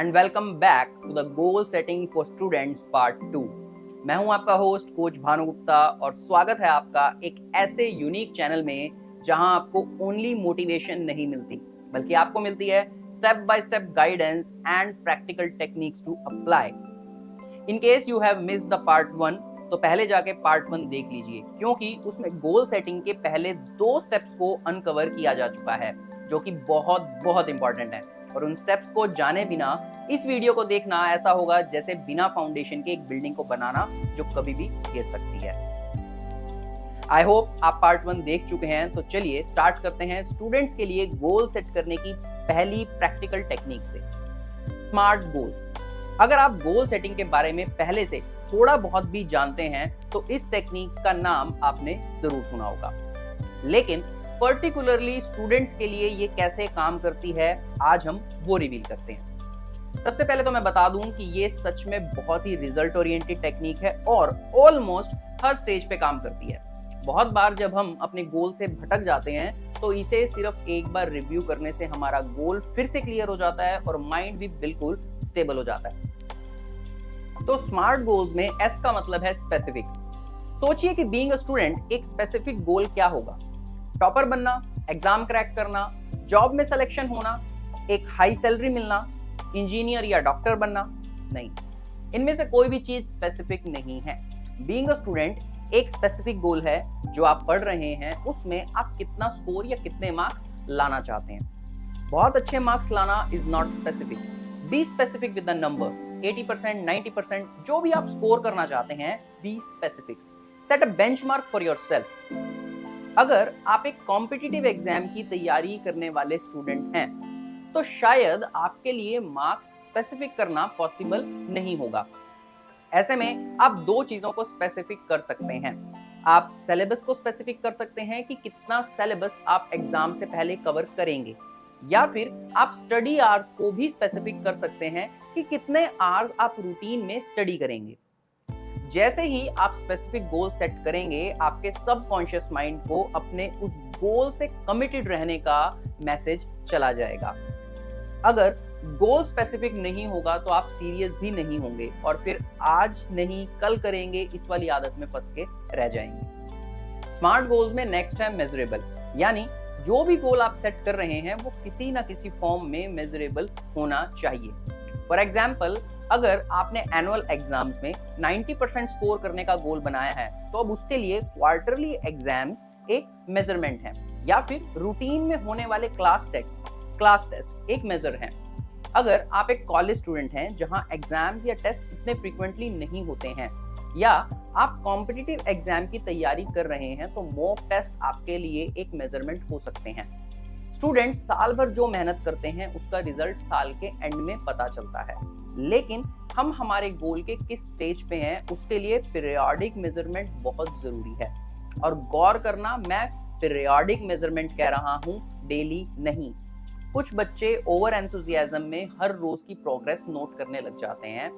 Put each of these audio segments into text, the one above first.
And welcome back to the goal setting for students part 2। मैं हूं आपका host coach Bhanu Gupta और स्वागत है आपका एक ऐसे यूनिक चैनल में जहां आपको ओनली मोटिवेशन नहीं मिलती बल्कि आपको मिलती है step by step guidance and practical techniques to apply. In case you have missed the part 1 तो पहले जाके पार्ट 1 देख लीजिए, क्योंकि उसमें गोल सेटिंग के पहले 2 स्टेप्स को अनकवर किया जा चुका है जो कि बहुत इंपॉर्टेंट है। और उन स्टेप्स को जाने बिना इस वीडियो को देखना ऐसा होगा जैसे बिना फाउंडेशन के एक बिल्डिंग को बनाना जो कभी भी गिर सकती है। आई होप आप पार्ट 1 देख चुके हैं, तो चलिए स्टार्ट करते हैं स्टूडेंट्स के लिए गोल सेट करने की पहली प्रैक्टिकल टेक्निक से, स्मार्ट गोल्स। अगर आप गोल सेटिंग के बारे में पहले से थोड़ा बहुत भी जानते हैं तो इस टेक्निक का नाम आपने जरूर सुना होगा, लेकिन पर्टिकुलरली स्टूडेंट्स के लिए ये कैसे काम करती है आज हम वो रिवील करते हैं। सबसे पहले तो मैं बता दूं कि ये सच में बहुत ही रिजल्ट ओरिएंटेड टेक्निक है और ऑलमोस्ट हर स्टेज पे काम करती है। बहुत बार जब हम अपने गोल से भटक जाते हैं तो इसे सिर्फ एक बार रिव्यू करने से हमारा गोल फिर से क्लियर हो जाता है और माइंड भी बिल्कुल स्टेबल हो जाता है। तो स्मार्ट गोल्स में एस का मतलब है स्पेसिफिक। सोचिए कि बीइंग अ स्टूडेंट एक स्पेसिफिक गोल क्या होगा? टॉपर बनना, एग्जाम क्रैक करना, जॉब में सिलेक्शन होना, एक हाई सैलरी मिलना, इंजीनियर या डॉक्टर बनना? नहीं, इनमें से कोई भी चीज स्पेसिफिक नहीं है। बीइंग अ स्टूडेंट एक स्पेसिफिक गोल है जो आप पढ़ रहे हैं, उसमें आप कितना स्कोर या कितने मार्क्स लाना चाहते हैं। बहुत अच्छे मार्क्स लाना is not specific. Be specific with the number 80%, 90%, जो भी आप स्कोर करना चाहते हैं, be specific. Set a benchmark for yourself. अगर आप एक कॉम्पिटिटिव एग्जाम की तैयारी करने वाले स्टूडेंट हैं तो शायद आपके लिए मार्क्स स्पेसिफिक करना पॉसिबल नहीं होगा। ऐसे में आप 2 चीजों को स्पेसिफिक कर सकते हैं। आप सिलेबस को स्पेसिफिक कर सकते हैं कि कितना सिलेबस आप एग्जाम से पहले कवर करेंगे, या फिर आप स्टडी आवर्स को भी स्पेसिफिक कर सकते हैं कि कितने आवर्स आप रूटीन में स्टडी करेंगे। जैसे ही आप स्पेसिफिक गोल सेट करेंगे, आपके सबकॉन्शियस माइंड को अपने उस गोल से कमिटेड रहने का मैसेज चला जाएगा। अगर गोल स्पेसिफिक नहीं होगा तो आप सीरियस भी नहीं होंगे और फिर आज नहीं कल करेंगे इस वाली आदत में फंस के रह जाएंगे। स्मार्ट गोल्स में नेक्स्ट है मेजरेबल, यानी जो भी गोल आप सेट कर रहे हैं वो किसी ना किसी फॉर्म में मेजरेबल होना चाहिए। फॉर एग्जाम्पल, अगर आपने एनुअल एग्जाम्स में 90% स्कोर करने का गोल बनाया है तो अब उसके लिए क्वार्टरली एग्जाम्स एक मेजरमेंट है, या फिर रूटीन में होने वाले क्लास टेस्ट एक मेजर है। अगर आप एक कॉलेज स्टूडेंट हैं जहां एग्जाम्स या टेस्ट इतने फ्रीक्वेंटली नहीं होते हैं, या आप कॉम्पिटिटिव एग्जाम की तैयारी कर रहे हैं तो मॉक टेस्ट आपके लिए एक मेजरमेंट हो सकते हैं। स्टूडेंट्स साल भर जो मेहनत करते हैं उसका रिजल्ट साल के एंड में पता चलता है, लेकिन हम हमारे गोल के किस स्टेज पे हैं उसके लिए पीरियोडिक मेजरमेंट बहुत जरूरी है। और गौर करना, मैं पीरियोडिक मेजरमेंट कह रहा हूं, डेली नहीं। कुछ बच्चे ओवर एंथुजियाज्म में हर रोज की प्रोग्रेस नोट करने लग जाते हैं।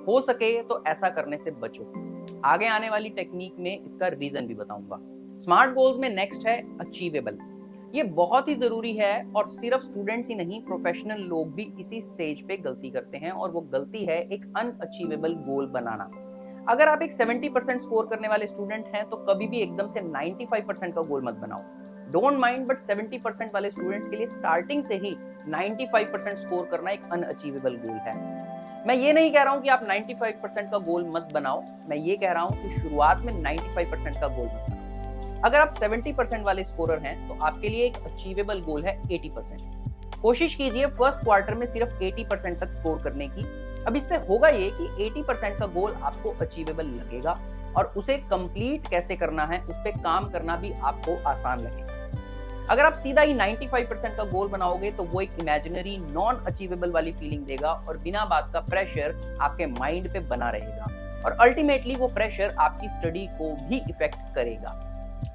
हो सके तो ऐसा करने से बचो। आगे आने वाली टेक्निक में इसका रीजन भी बताऊंगा। स्मार्ट गोल्स में नेक्स्ट है अचीवेबल। ये बहुत ही जरूरी है और सिर्फ स्टूडेंट्स ही नहीं, प्रोफेशनल लोग भी इसी स्टेज पे गलती करते हैं, और वो गलती है एक अनअचीवेबल गोल बनाना। अगर आप एक 70% स्कोर करने वाले स्टूडेंट हैं तो कभी भी एकदम से 95% का गोल मत बनाओ। डोंट माइंड, बट 70% वाले स्टूडेंट्स के लिए स्टार्टिंग से ही 95% स्कोर करना एक अनअचीवेबल गोल है। मैं ये नहीं कह रहा हूं कि आप 95% का गोल मत बनाओ, मैं ये कह रहा हूं कि शुरुआत में 95% का गोल मत बनाओ। अगर आप 70% वाले स्कोरर हैं तो आपके लिए एक अचीवेबल गोल है 80%। कोशिश कीजिए फर्स्ट क्वार्टर में सिर्फ 80% तक स्कोर करने की। अब इससे होगा ये कि 80% का गोल आपको अचीवेबल लगेगा और उसे कंप्लीट कैसे करना है, उस पर काम करना भी आपको आसान लगेगा। अगर आप सीधा ही 95% का गोल बनाओगे तो वो एक इमेजिनरी नॉन अचीवेबल वाली फीलिंग देगा और बिना बात का प्रेशर आपके माइंड पे बना रहेगा, और अल्टीमेटली वो प्रेशर आपकी स्टडी को भी इफेक्ट करेगा।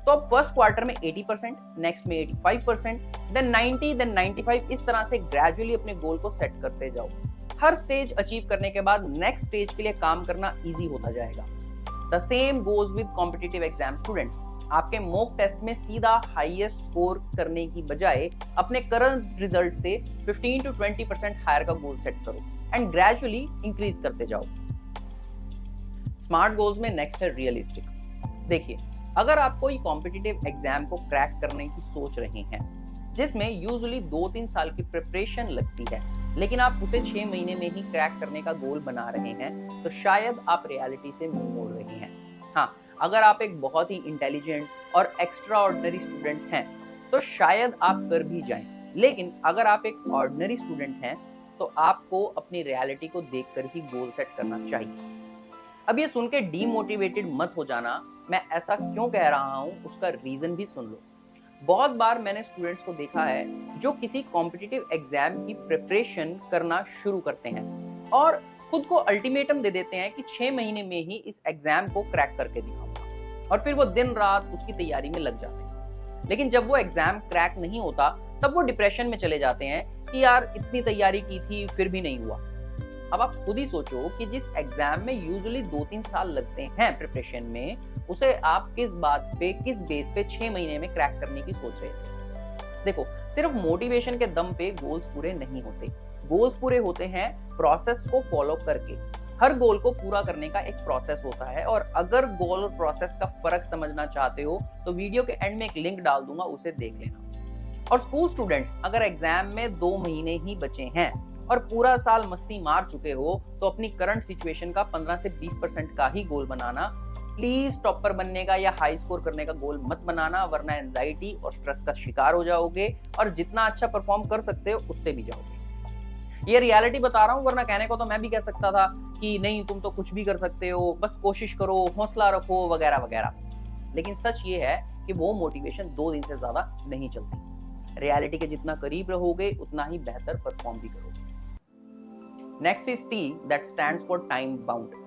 तो अब फर्स्ट क्वार्टर में 80%, नेक्स्ट में 85%, देन 90, देन 95, इस तरह से ग्रेजुअली अपने गोल को सेट करते जाओ। हर स्टेज अचीव करने के बाद नेक्स्ट स्टेज के लिए काम करना इजी होता जाएगा। The same goes with competitive exam students. आपके मॉक टेस्ट में सीधा हाईएस्ट स्कोर करने की बजाय अपने करंट रिजल्ट से 15 to 20% हायर का गोल सेट करो एंड ग्रेजुअली इंक्रीज करते जाओ। स्मार्ट गोल्स में नेक्स्ट है रियलिस्टिक। देखिए, अगर आप कोई कॉम्पिटिटिव एग्जाम को क्रैक करने की सोच रहे हैं जिसमें यूजुअली 2-3 साल की प्रिपरेशन लगती है, लेकिन आप उसे 6 महीने में ही क्रैक करने का गोल बना रहे हैं, तो शायद आप रियलिटी से मुंह मोड़ रहे हैं। हाँ, अगर आप एक बहुत ही इंटेलिजेंट और एक्स्ट्रा ऑर्डिनरी स्टूडेंट हैं तो शायद आप कर भी जाएं, लेकिन अगर आप एक ऑर्डिनरी स्टूडेंट हैं तो आपको अपनी रियलिटी को देखकर ही गोल सेट करना चाहिए। अब ये सुन के डीमोटिवेटेड मत हो जाना। मैं ऐसा क्यों कह रहा हूँ उसका रीजन भी सुन लो। बहुत बार मैंने स्टूडेंट्स को देखा है जो किसी कॉम्पिटिटिव एग्जाम की प्रिपरेशन करना शुरू करते हैं और खुद को अल्टीमेटम दे देते हैं कि 6 महीने में ही इस एग्जाम को क्रैक करके दिखाऊंगा, और फिर वो दिन रात उसकी तैयारी में लग जाते हैं। लेकिन जब वो एग्जाम क्रैक नहीं होता तब वो डिप्रेशन में चले जाते हैं कि यार इतनी तैयारी की थी फिर भी नहीं हुआ। अब आप खुद ही सोचो कि जिस एग्जाम में यूजुअली 2-3 साल लगते हैं प्रिपरेशन में, उसे आप किस बात पे, किस बेस पे 6 महीने में क्रैक करने की सोच रहे थे। देखो, सिर्फ मोटिवेशन के दम पे गोल्स पूरे नहीं होते। गोल्स पूरे होते हैं प्रोसेस को फॉलो करके। हर गोल को पूरा करने का एक प्रोसेस होता है, और अगर गोल और प्रोसेस का फर्क समझना चाहते हो तो वीडियो के एंड में एक लिंक डाल दूंगा, उसे देख लेना। और स्कूल स्टूडेंट्स, अगर एग्जाम में 2 महीने ही बचे हैं और पूरा साल मस्ती मार चुके हो तो अपनी करंट सिचुएशन का 15 से 20% का ही गोल बनाना। प्लीज टॉपर बनने का या हाई स्कोर करने का गोल मत बनाना, वरना एंजाइटी और स्ट्रेस का शिकार हो जाओगे और जितना अच्छा परफॉर्म कर सकते हो उससे भी जाओगे। ये रियलिटी बता रहा हूँ, वरना कहने को तो मैं भी कह सकता था कि नहीं तुम तो कुछ भी कर सकते हो, बस कोशिश करो, हौसला रखो वगैरह वगैरह। लेकिन सच ये है कि वो मोटिवेशन 2 दिन से ज्यादा नहीं चलती। रियलिटी के जितना करीब रहोगे उतना ही बेहतर परफॉर्म भी करोगे। Next is T, that stands for time bound.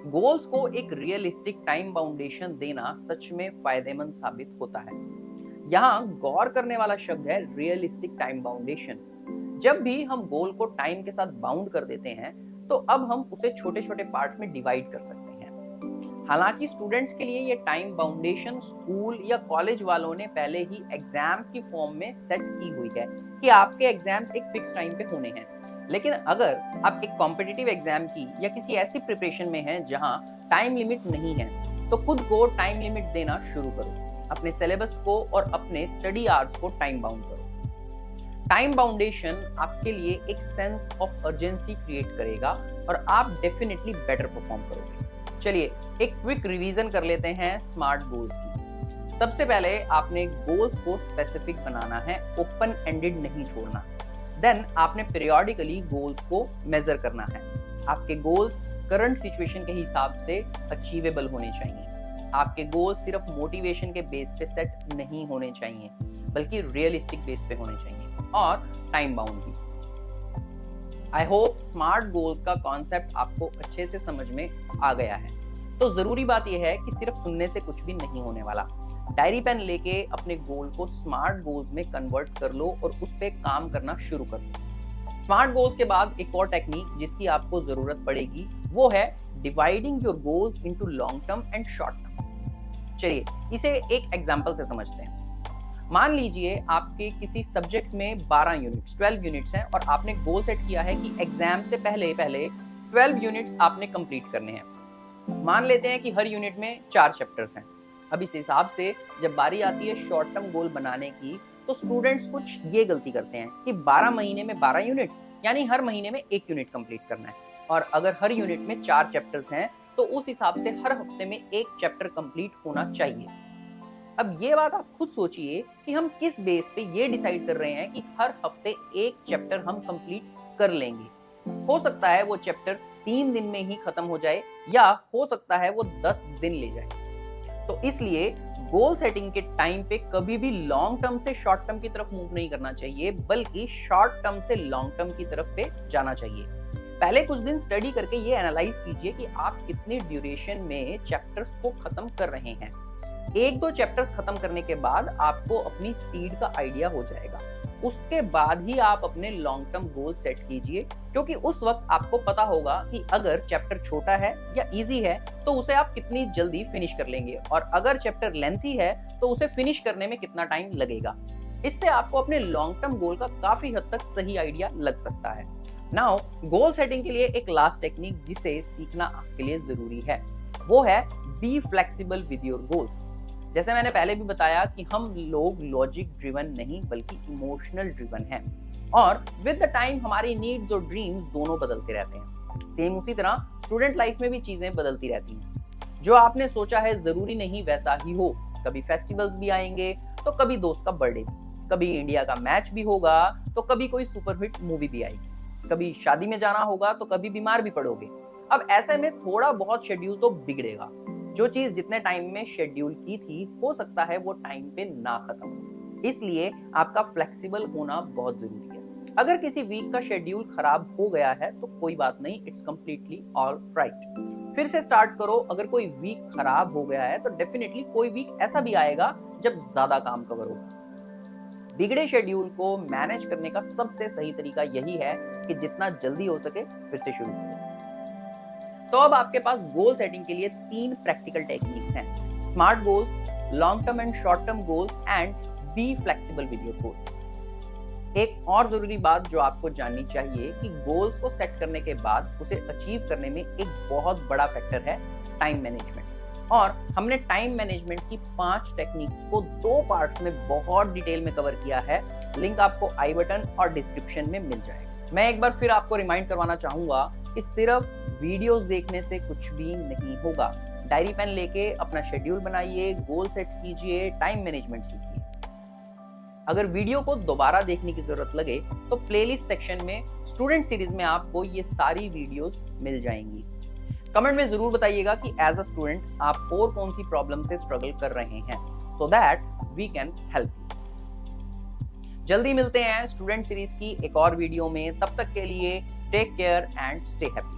Goals को एक रियलिस्टिक टाइम बाउंडेशन देना सच में फायदेमंद साबित होता है। यहाँ गौर करने वाला शब्द है रियलिस्टिक टाइम बाउंडेशन। जब भी हम गोल को टाइम के साथ बाउंड कर देते हैं तो अब हम उसे छोटे छोटे पार्ट्स में डिवाइड कर सकते हैं। हालांकि स्टूडेंट्स के लिए ये टाइम बाउंडेशन स्कूल या कॉलेज वालों ने पहले ही एग्जाम्स की फॉर्म में सेट की हुई है कि आपके एग्जाम्स एक फिक्स टाइम पे होने हैं। लेकिन अगर आप एक कॉम्पिटिटिव एग्जाम की या किसी ऐसी प्रिपरेशन में हैं जहां टाइम लिमिट नहीं है, तो खुद को टाइम लिमिट देना शुरू करो। अपने सिलेबस को और अपने स्टडी आवर्स को टाइम बाउंड करो। टाइम बाउंडेशन आपके लिए एक सेंस ऑफ अर्जेंसी क्रिएट करेगा और आप डेफिनेटली बेटर परफॉर्म करोगे। चलिए एक क्विक रिवीजन कर लेते हैं स्मार्ट गोल्स की। सबसे पहले आपने गोल्स को स्पेसिफिक बनाना है, ओपन एंडेड नहीं छोड़ना। देन आपने पीरियोडिकली गोल्स को मेजर करना है। आपके गोल्स करंट सिचुएशन के हिसाब से अचीवेबल होने चाहिए। आपके गोल्स सिर्फ मोटिवेशन के बेस पे सेट नहीं होने चाहिए, बल्कि रियलिस्टिक बेस पे होने चाहिए और टाइम बाउंड भी। आई होप स्मार्ट गोल्स का कॉन्सेप्ट आपको अच्छे से समझ में आ गया है। तो जरूरी बात यह है कि सिर्फ सुनने से कुछ भी नहीं होने वाला। डायरी पेन लेके अपने गोल को स्मार्ट गोल्स में कन्वर्ट कर लो और उस पे काम करना शुरू कर दो। स्मार्ट गोल्स के बाद एक और टेक्निक जिसकी आपको जरूरत पड़ेगी वो है dividing your goals into long term and short term. चलिए इसे एक एग्जांपल से समझते हैं। मान लीजिए आपके किसी सब्जेक्ट में 12 यूनिट्स 12 यूनिट्स हैं और आपने गोल सेट किया है कि एग्जाम से पहले 12 यूनिट्स आपने कंप्लीट करने हैं। मान लेते हैं कि हर यूनिट में 4 चैप्टर्स हैं। अब इस हिसाब से जब बारी आती है शॉर्ट टर्म गोल बनाने की, तो स्टूडेंट्स कुछ ये गलती करते हैं कि 12 महीने में 12 यूनिट्स, यानी हर महीने में 1 यूनिट कंप्लीट करना है। और अगर हर यूनिट में 4 चैप्टर्स हैं तो उस हिसाब से हर हफ्ते में 1 चैप्टर कंप्लीट होना चाहिए। अब ये बात आप खुद सोचिए कि हम किस बेस पे ये डिसाइड कर रहे हैं कि हर हफ्ते 1 चैप्टर हम कंप्लीट कर लेंगे। हो सकता है वो चैप्टर 3 दिन में ही खत्म हो जाए, या हो सकता है वो 10 दिन ले जाए। तो इसलिए गोल सेटिंग के टाइम पे कभी भी लॉन्ग टर्म से शॉर्ट टर्म की तरफ मूव नहीं करना चाहिए, बल्कि शॉर्ट टर्म से लॉन्ग टर्म की तरफ पे जाना चाहिए। पहले कुछ दिन स्टडी करके ये एनालाइज कीजिए कि आप कितने ड्यूरेशन में चैप्टर्स को खत्म कर रहे हैं। 1-2 चैप्टर्स खत्म करने के बाद आपको अपनी स्पीड का आइडिया हो जाएगा। उसके बाद ही आप अपने लॉन्ग टर्म गोल सेट कीजिए, क्योंकि उस वक्त आपको पता होगा कि अगर चैप्टर छोटा है या इजी है तो उसे आप कितनी जल्दी फिनिश कर लेंगे, और अगर चैप्टर लेंथी है तो उसे फिनिश करने में कितना टाइम लगेगा। इससे आपको अपने लॉन्ग टर्म गोल का काफी हद तक सही आइडिया लग सकता है। नाउ गोल सेटिंग के लिए एक लास्ट टेक्निक जिसे सीखना आपके लिए जरूरी है, वो है be flexible with your goals. जैसे मैंने पहले भी बताया कि हम लोग लॉजिक ड्रिवन नहीं बल्कि इमोशनल ड्रिवन हैं, और विद द टाइम हमारी नीड्स और ड्रीम्स दोनों बदलते रहते हैं। सेम उसी तरह स्टूडेंट लाइफ में भी चीजें बदलती रहती हैं। जो आपने सोचा है जरूरी नहीं वैसा ही हो। कभी फेस्टिवल्स भी आएंगे तो कभी दोस्त का बर्थडे, कभी इंडिया का मैच भी होगा तो कभी कोई सुपरहिट मूवी भी आएगी, कभी शादी में जाना होगा तो कभी बीमार भी पड़ोगे। अब ऐसे में थोड़ा बहुत शेड्यूल तो बिगड़ेगा। जो चीज जितने टाइम में शेड्यूल की थी हो सकता है वो टाइम पे ना खत्म हो, इसलिए आपका फ्लेक्सिबल होना बहुत जरूरी है। अगर किसी वीक का शेड्यूल खराब हो गया है तो कोई बात नहीं, इट्स कंप्लीटली ऑल राइट। फिर से स्टार्ट करो। अगर कोई वीक खराब हो गया है तो डेफिनेटली कोई वीक ऐसा भी आएगा जब ज्यादा काम कवर होगा। बिगड़े शेड्यूल को मैनेज करने का सबसे सही तरीका यही है कि जितना जल्दी हो सके फिर से शुरू करो। तो अब आपके पास गोल सेटिंग के लिए 3 प्रैक्टिकल टेक्निक्स हैं: smart goals, long term and short term goals and be flexible with your goals. एक और जरूरी बात जो आपको जाननी चाहिए कि गोल्स को सेट करने के बाद उसे अचीव करने में एक बहुत बड़ा फैक्टर है टाइम मैनेजमेंट। और हमने टाइम मैनेजमेंट की 5 टेक्निक्स को 2 पार्ट्स में बहुत डिटेल में कवर किया है। लिंक आपको आई बटन और डिस्क्रिप्शन में मिल जाएगा। मैं एक बार फिर आपको रिमाइंड करवाना चाहूंगा कि सिर्फ वीडियोस देखने से कुछ भी नहीं होगा। डायरी पेन लेके अपना शेड्यूल बनाइए, गोल सेट कीजिए, टाइम मैनेजमेंट सीखिए। अगर वीडियो को दोबारा देखने की जरूरत लगे तो प्लेलिस्ट सेक्शन में स्टूडेंट सीरीज में आपको ये सारी वीडियोस मिल जाएंगी। कमेंट में जरूर बताइएगा कि एज अ स्टूडेंट आप और कौन सी प्रॉब्लम से स्ट्रगल कर रहे हैं, so that we can help you. जल्दी मिलते हैं स्टूडेंट सीरीज की एक और वीडियो में। तब तक के लिए take care and stay happy.